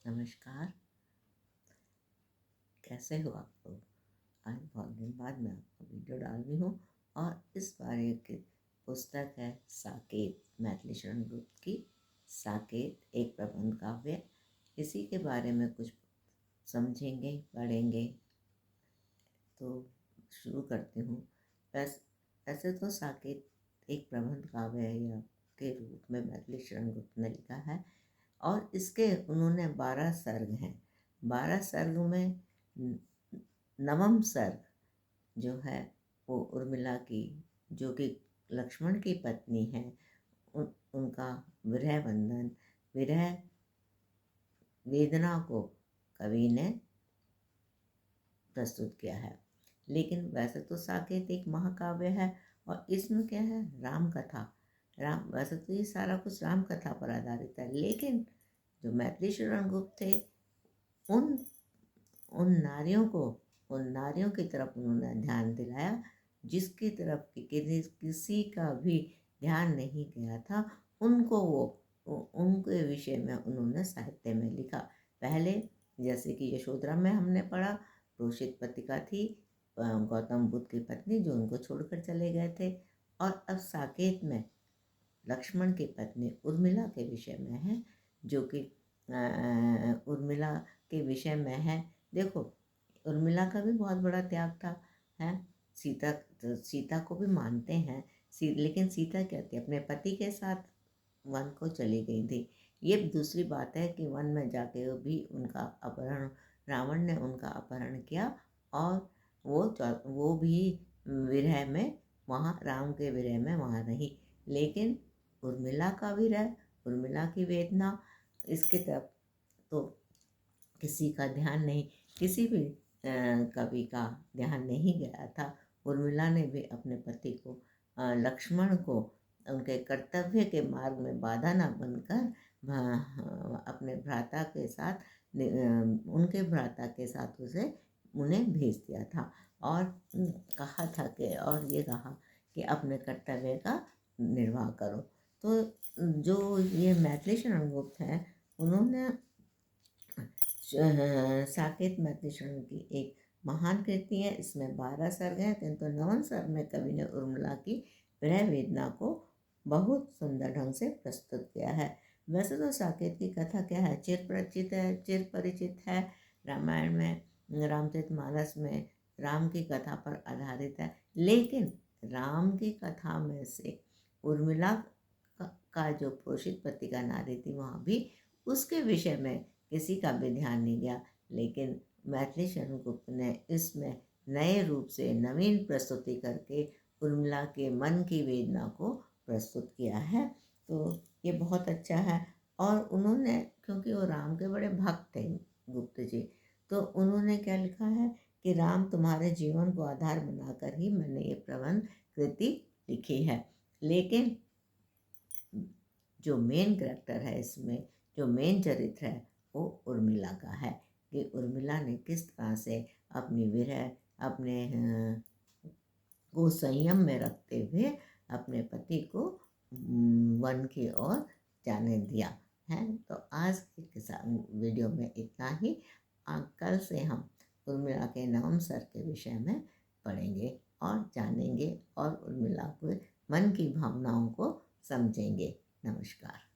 नमस्कार। कैसे हो आप लोग? आज बहुत दिन बाद मैं आपको वीडियो डाल रही हूँ और इस बार एक पुस्तक है साकेत, मैथिली शरण ग्रुप की साकेत एक प्रबंध काव्य। इसी के बारे में कुछ समझेंगे, पढ़ेंगे। तो शुरू करती हूँ। ऐसे तो साकेत एक प्रबंध काव्य या के रूप में मैथिली शरण ग्रुप ने लिखा है और इसके उन्होंने 12 सर्ग हैं। 12 सर्ग में नवम सर्ग जो है वो उर्मिला की, जो कि लक्ष्मण की पत्नी है, उनका विरह बंधन, विरह वेदना को कवि ने प्रस्तुत किया है। लेकिन वैसे तो साकेत एक महाकाव्य है और इसमें क्या है, राम कथा। वैसे तो ये सारा कुछ राम कथा पर आधारित है, लेकिन जो मैथिली शरण गुप्त थे उन उन नारियों की तरफ उन्होंने ध्यान दिलाया जिसकी तरफ किसी का भी ध्यान नहीं गया था। उनके विषय में उन्होंने साहित्य में लिखा। पहले जैसे कि यशोधरा में हमने पढ़ा, प्रोषित पत्रिका थी, गौतम बुद्ध की पत्नी जो उनको छोड़कर चले गए थे। और अब साकेत में लक्ष्मण की पत्नी उर्मिला के विषय में है, जो कि उर्मिला के विषय में है। देखो, उर्मिला का भी बहुत बड़ा त्याग था, है। सीता को भी मानते हैं, लेकिन सीता क्या थी, अपने पति के साथ वन को चली गई थी। ये दूसरी बात है कि वन में जाके भी उनका अपहरण, रावण ने उनका अपहरण किया और वो भी विरह में वहाँ, राम के विरह में वहाँ रही। लेकिन उर्मिला का विरह, उर्मिला की वेदना, इसके तरफ तो किसी का ध्यान नहीं, किसी भी कवि का ध्यान नहीं गया था। उर्मिला ने भी अपने पति को, लक्ष्मण को, उनके कर्तव्य के मार्ग में बाधा न बनकर अपने भ्राता के साथ, उनके भ्राता के साथ उन्हें भेज दिया था और कहा कि अपने कर्तव्य का निर्वाह करो। तो जो ये मैथिली शरण गुप्त हैं, उन्होंने साकेत मैथिली शरण की एक महान कृति है। इसमें 12 सर्ग हैं, किंतु नवम सर्ग में कवि ने उर्मिला की विरह वेदना को बहुत सुंदर ढंग से प्रस्तुत किया है। वैसे तो साकेत की कथा क्या है, चिर परिचित है। रामायण में, रामचरितमानस में राम की कथा पर आधारित है। लेकिन राम की कथा में से उर्मिला का जो पोषित पत्रिका नारी थी, वहाँ भी उसके विषय में किसी का भी ध्यान नहीं गया। लेकिन मैथिली शरण गुप्त ने इसमें नए रूप से नवीन प्रस्तुति करके उर्मिला के मन की वेदना को प्रस्तुत किया है। तो ये बहुत अच्छा है। और उन्होंने, क्योंकि वो राम के बड़े भक्त थे गुप्त जी, तो उन्होंने क्या लिखा है कि राम तुम्हारे जीवन को आधार बनाकर ही मैंने ये प्रबंध कृति लिखी है। लेकिन जो मेन कैरेक्टर है इसमें, जो मेन चरित्र है, वो उर्मिला का है कि उर्मिला ने किस तरह से अपनी विरह, अपने को संयम में रखते हुए अपने पति को वन की ओर जाने दिया है। तो आज के वीडियो में इतना ही। कल से हम उर्मिला के नवम सर्ग के विषय में पढ़ेंगे और जानेंगे और उर्मिला के मन की भावनाओं को समझेंगे। नमस्कार।